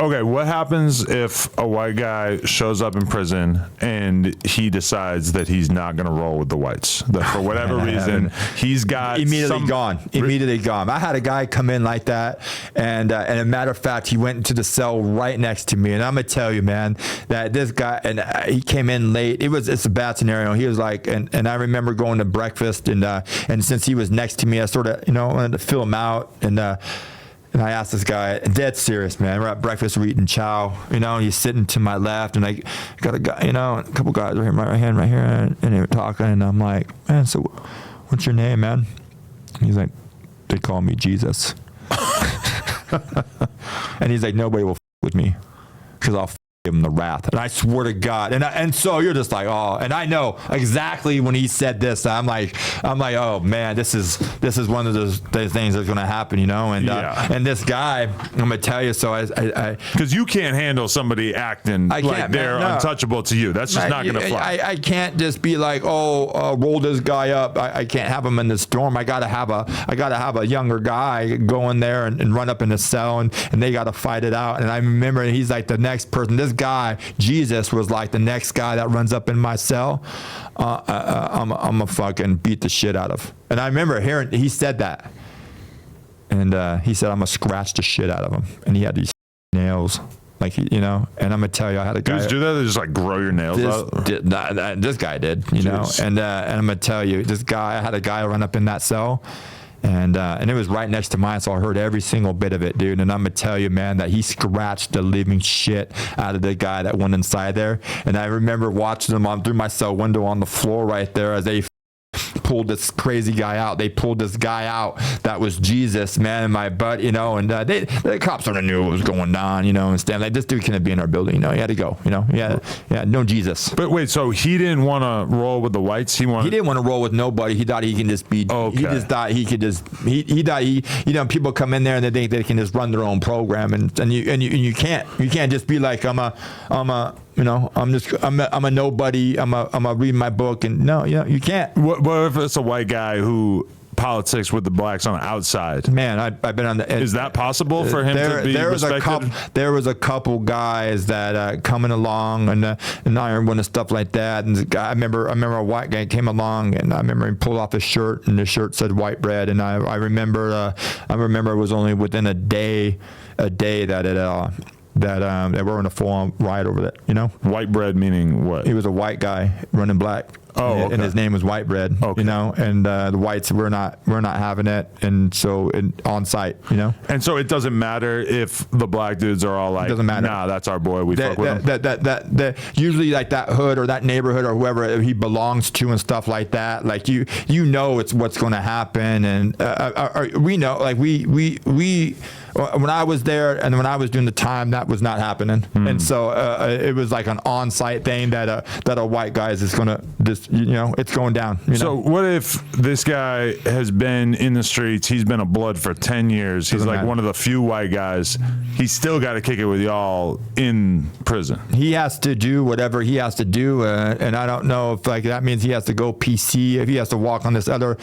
okay, what happens if a white guy shows up in prison and he decides that he's not going to roll with the whites? That for whatever reason, he's got immediately gone. I had a guy come in like that, and a matter of fact, he went into the cell right next to me, and I'm gonna tell you, man, that this guy, and he came in late. It's a bad scenario. He was like, and I remember going to breakfast, and since he was next to me, I sort of, wanted to fill him out, and I asked this guy, dead serious, man. We're at breakfast, we're eating chow, he's sitting to my left, and I got a guy, a couple guys right here, and they were talking, and I'm like, man, so what's your name, man? He's like, they call me Jesus. And he's like, nobody will with me because I'll give him the wrath. And I swear to God. And so you're just like, oh, and I know exactly when he said this, I'm like, oh man, this is one of those things that's going to happen, and this guy, I'm going to tell you, so I because you can't handle somebody acting like they're untouchable to you. That's just not going to fly. I can't just be like, roll this guy up. I can't have him in the storm. I got to have a younger guy go in there and run up in the cell, and they got to fight it out. And I remember he's like the next person. This guy, Jesus, was like the next guy that runs up in my cell. I'm a fucking beat the shit out of. And I remember hearing he said that, and he said I'm gonna scratch the shit out of him. And he had these nails, like and I'm gonna tell you, I had a guy. Dudes do that? They just like grow your nails out. This guy did, and I'm gonna tell you, I had a guy run up in that cell. And it was right next to mine, so I heard every single bit of it, dude. And I'm gonna tell you, man, that he scratched the living shit out of the guy that went inside there. And I remember watching him through my cell window on the floor right there as they pulled this crazy guy out. They pulled this guy out that was Jesus, man, in my butt, and the cops sort of knew what was going on, and stand like, this dude couldn't be in our building, he had to go, no Jesus. But wait, so he didn't want to roll with the whites? He didn't want to roll with nobody. He thought he can just be, okay. He just thought he could just, he thought, people come in there and they think they can just run their own program, and you can't just be like, I'm a nobody. I'm a read my book, and no, you can't. What if it's a white guy who politics with the blacks on the outside? Man, I've been on the. Is that possible for him to be respected? There was a couple guys that coming along and iron one and stuff like that. And I remember a white guy came along, and I remember he pulled off his shirt, and the shirt said white bread. And I remember it was only within a day that they were in a full-on riot over that, White bread meaning what? He was a white guy running black. Oh, okay. And his name was White Bread, okay. And the whites we're not having it, and so on site, And so it doesn't matter if the black dudes are all like, doesn't matter. Nah, that's our boy. We fuck with him. That usually like that hood or that neighborhood or whoever he belongs to and stuff like that. Like it's what's going to happen, and we know, like we. When I was there and when I was doing the time, that was not happening, and so it was like an on-site thing that a white guy is going to just it's going down. So what if this guy has been in the streets? He's been a blood for 10 years. He's like one of the few white guys. He's still got to kick it with y'all in prison. He has to do whatever he has to do, and I don't know if like that means he has to go PC, if he has to walk on this other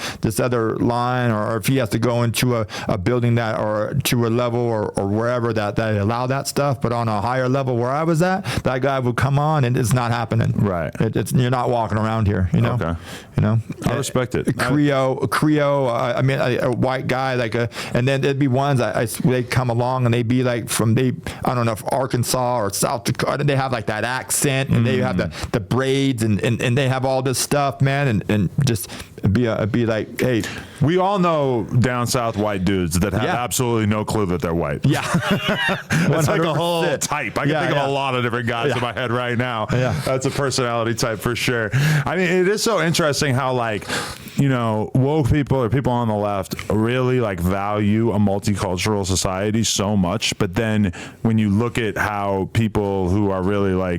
line, or if he has to go into a building that or to a level or wherever that they allow that stuff. But on a higher level where I was at, that guy would come on and it's not happening. Right. You're not walking around here, Okay. I respect it. Creole, a white guy, and then there'd be ones they'd come along and they'd be like I don't know if Arkansas or South Dakota, they have like that accent, and they have the braids and they have all this stuff, man, and just be like, hey, we all know down south white dudes that have absolutely no clue that they're white. Yeah. It's like a whole type. I can think of a lot of different guys in my head right now. Yeah. That's a personality type for sure. I mean, it is so interesting how woke people or people on the left really value a multicultural society so much, but then when you look at how people who are really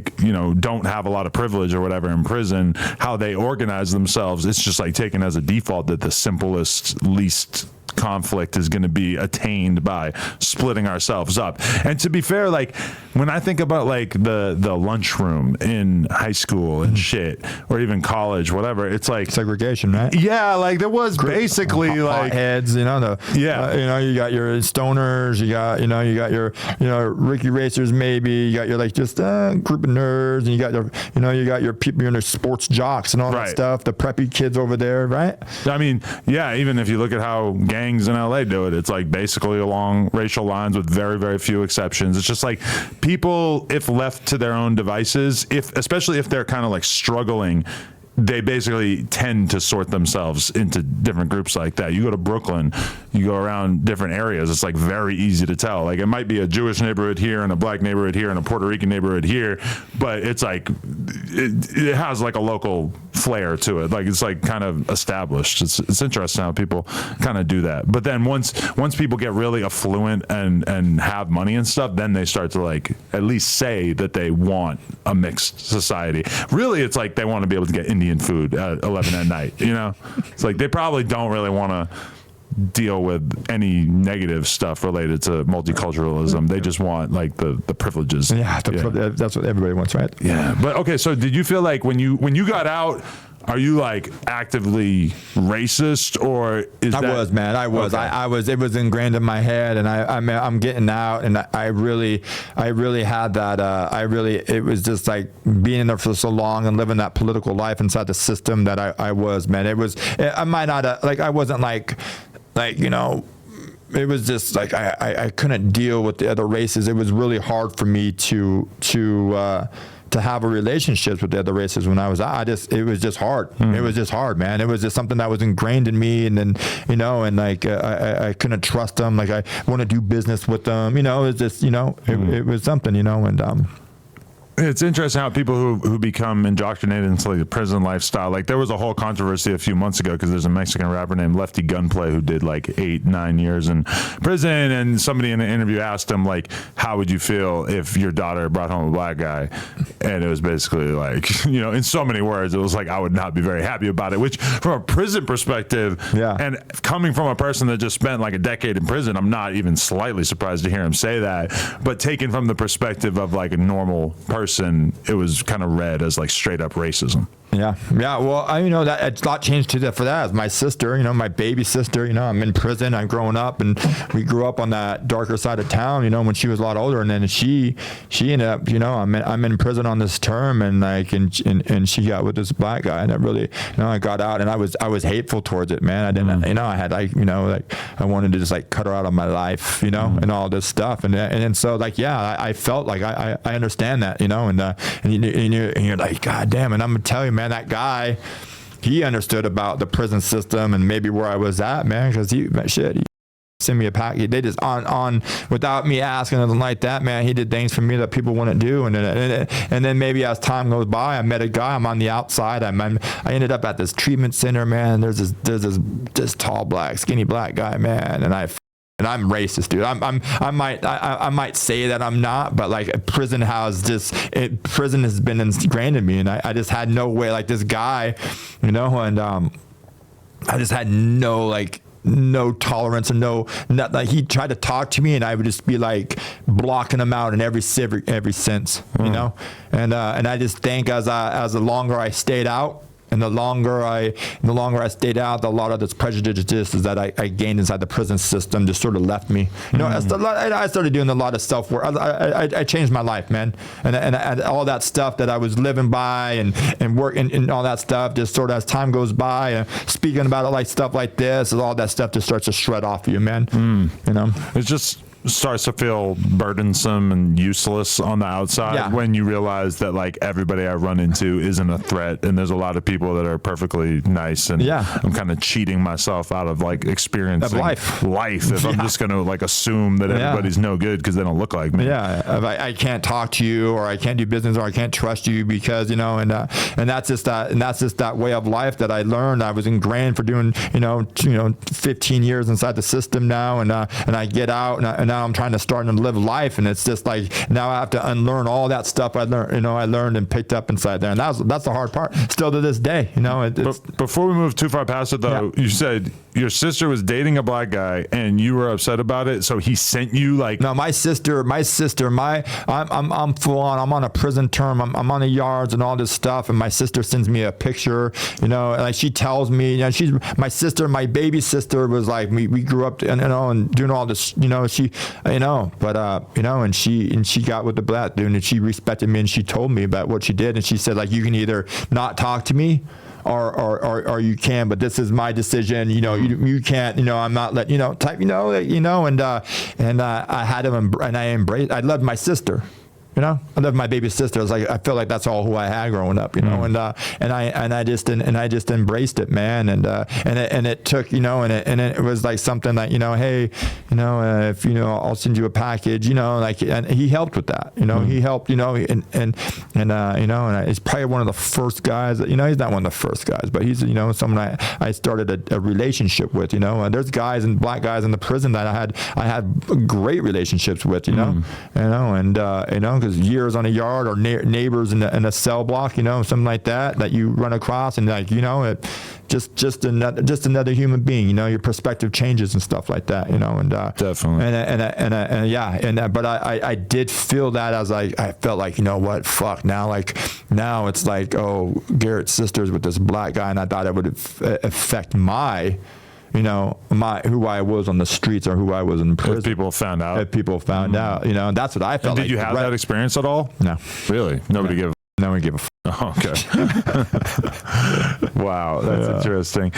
don't have a lot of privilege or whatever in prison, how they organize themselves, it's just taken as a default that the simplest, least conflict is going to be attained by splitting ourselves up. And to be fair, like when I think about like the lunchroom in high school and shit, or even college, whatever, it's like segregation, right? Yeah, like there was basically like heads, you know, you got your stoners, you got your, Ricky racers, maybe you got your like just group of nerds, and you got your people, your sports jocks and all that stuff, the preppy kids over there, right? I mean, yeah, even if you look at how gangs in LA do it, it's like basically along racial lines with very, very few exceptions. It's just like people, if left to their own devices, especially if they're kind of like struggling, they basically tend to sort themselves into different groups like that. You go to Brooklyn, you go around different areas, it's like very easy to tell. Like it might be a Jewish neighborhood here and a black neighborhood here and a Puerto Rican neighborhood here, but it's like it has like a local flair to it. Like it's like kind of established. It's interesting how people kind of do that. But then once people get really affluent and have money and stuff, then they start to like at least say that they want a mixed society. Really, it's like they want to be able to get Indian food at 11 at night, you know? It's like they probably don't really want to deal with any negative stuff related to multiculturalism. They just want like the privileges. Yeah, that's what everybody wants, right? Yeah. But okay, so did you feel like when you got out, are you like actively racist, or is I was, man. I was. Okay. I was. It was ingrained in my head, and I'm getting out, and I really had that. It was just like being in there for so long and living that political life inside the system that I was, man. I might not like. I wasn't like, it was just like I couldn't deal with the other races. It was really hard for me to have a relationship with the other races when I was out. It was just hard. It was just hard, man. It was just something that was ingrained in me, and then, and like I couldn't trust them. Like I want to do business with them. It was just, it was something, and it's interesting how people who become indoctrinated into like the prison lifestyle, like there was a whole controversy a few months ago because there's a Mexican rapper named Lefty Gunplay who did like 8-9 years in prison, and somebody in an interview asked him like, how would you feel if your daughter brought home a black guy? And it was basically like, in so many words, it was like, I would not be very happy about it, which from a prison perspective, and coming from a person that just spent like a decade in prison, I'm not even slightly surprised to hear him say that. But taken from the perspective of like a normal person, it was kind of read as like straight up racism. Yeah. Well, that it's not changed for that. As my sister, my baby sister, I'm in prison. I'm growing up, and we grew up on that darker side of town, when she was a lot older, and then she ended up, I'm in prison on this term, and like, and she got with this black guy, and it really, I got out, and I was hateful towards it, man. I didn't, I had like, like I wanted to just like cut her out of my life, and all this stuff, and so like, yeah, I felt like I understand that, and you're like, God damn, and I'm gonna tell you, man, that guy, he understood about the prison system and maybe where I was at, man, because he sent me a package. They just on without me asking anything like that, man. He did things for me that people wouldn't do, and then maybe as time goes by, I met a guy. I'm on the outside. I ended up at this treatment center, man. There's this tall black, skinny black guy, man, and I'm racist, dude. I might say that I'm not, but like prison has been ingrained in me, and I just had no way. Like this guy, and I just had no tolerance and not like he tried to talk to me, and I would just be like blocking him out in every sense, and I just think as the longer I stayed out. And the longer I stayed out, a lot of this prejudice that I gained inside the prison system just sort of left me. I started doing a lot of self-work. I changed my life, man. And all that stuff that I was living by and work and all that stuff, just sort of as time goes by, and speaking about it like stuff like this, all that stuff just starts to shred off you, man. It's just starts to feel burdensome and useless on the outside when you realize that like everybody I run into isn't a threat, and there's a lot of people that are perfectly nice, and I'm kind of cheating myself out of like experiencing life if I'm just gonna like assume that everybody's no good because they don't look like me. I can't talk to you, or I can't do business, or I can't trust you because and that's just that way of life that I learned. I was ingrained for doing 15 years inside the system now, and I get out, and now I'm trying to start and live life, and it's just like now I have to unlearn all that stuff I learned and picked up inside there, and that's the hard part still to this day. Before we move too far past it though, you said your sister was dating a black guy and you were upset about it, so he sent you like. No, I'm full on. I'm on a prison term. I'm on the yards and all this stuff. And my sister sends me a picture, you know, and like she tells me, you know, she's my sister, my baby sister was like, we grew up, and, you know, and doing all this, you know, she, you know, but, you know, and she got with the black dude and she respected me and she told me about what she did. And she said, like, you can either not talk to me or you can, but this is my decision. You know, you can't, you know, I'm not letting, you know, type, you know, and I had him, and I embraced, I loved my sister. You know, I love my baby sister. I was like, I feel like that's all who I had growing up. You know, and I just embraced it, man. And it took, you know, and it was like something that, you know, hey, you know, if you know, I'll send you a package. You know, like, and he helped with that. You know, he helped. You know, and you know, and he's probably one of the first guys. That, you know, he's not one of the first guys, but he's, you know, someone I started a relationship with. You know, and there's guys and black guys in the prison that I had great relationships with. You know, you know, and you know. Because years on a yard or neighbors in a cell block, you know, something like that you run across, and like, you know, it just another human being, you know, your perspective changes and stuff like that, you know, and definitely, and yeah, but I did feel that as I felt like, you know what, fuck, now it's like, oh, Garet's sister's with this black guy, and I thought it would affect my, you know, who I was on the streets or who I was in prison. If people found out. Out, you know, and that's what I felt. And did you have that experience at all? No. Really? Nobody gave. No one gave a. Oh, okay. Wow, that's interesting.